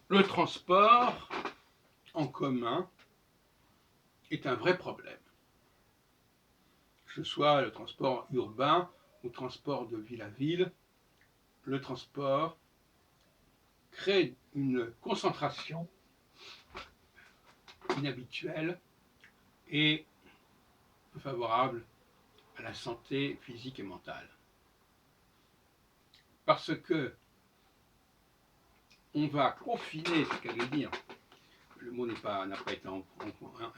Le transport en commun est un vrai problème. Que ce soit le transport urbain ou le transport de ville à ville, le transport crée une concentration inhabituelle et peu favorable à la santé physique et mentale. Parce que on va confiner, ce qu'elle veut dire, le mot n'a pas été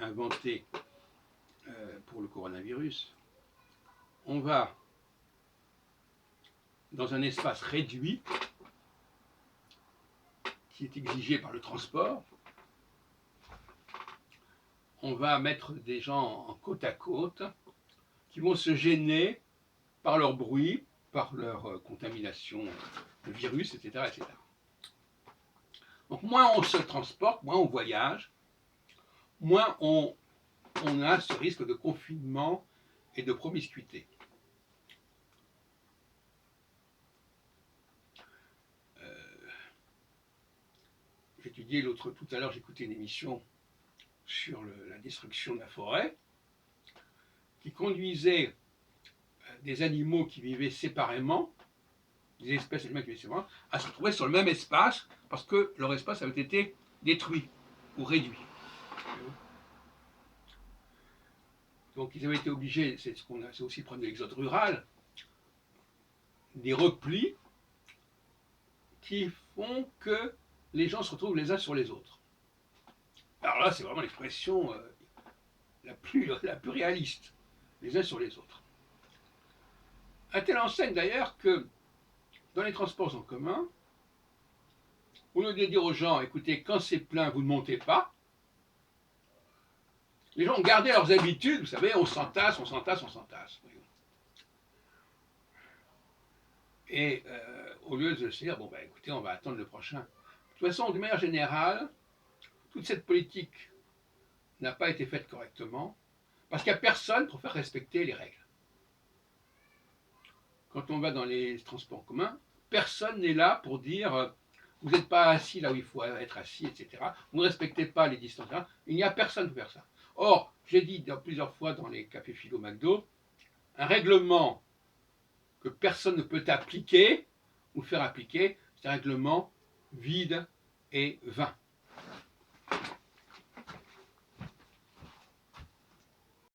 inventé pour le coronavirus, on va dans un espace réduit qui est exigé par le transport, on va mettre des gens en côte à côte qui vont se gêner par leur bruit, par leur contamination de virus, etc., etc. Donc moins on se transporte, moins on voyage, moins on a ce risque de confinement et de promiscuité. J'étudiais tout à l'heure, j'écoutais une émission sur la destruction de la forêt qui conduisait des animaux qui vivaient séparément, des espèces animales qui vivaient séparément, à se retrouver sur le même espace parce que leur espace avait été détruit ou réduit. Donc ils avaient été obligés, c'est aussi le problème de l'exode rural, des replis qui font que les gens se retrouvent les uns sur les autres. Alors là, c'est vraiment l'expression la plus réaliste, les uns sur les autres. À telle enseigne d'ailleurs que dans les transports en commun, au lieu de dire aux gens, écoutez, quand c'est plein, vous ne montez pas, les gens ont gardé leurs habitudes, vous savez, on s'entasse. Et au lieu de se dire, bon, bah, écoutez, on va attendre le prochain. De toute façon, de manière générale, toute cette politique n'a pas été faite correctement, parce qu'il n'y a personne pour faire respecter les règles. Quand on va dans les transports en commun, personne n'est là pour dire vous n'êtes pas assis là où il faut être assis, etc. Vous ne respectez pas les distances. Il n'y a personne pour faire ça. Or, j'ai dit plusieurs fois dans les cafés philo McDo, un règlement que personne ne peut appliquer ou faire appliquer, c'est un règlement vide et vain.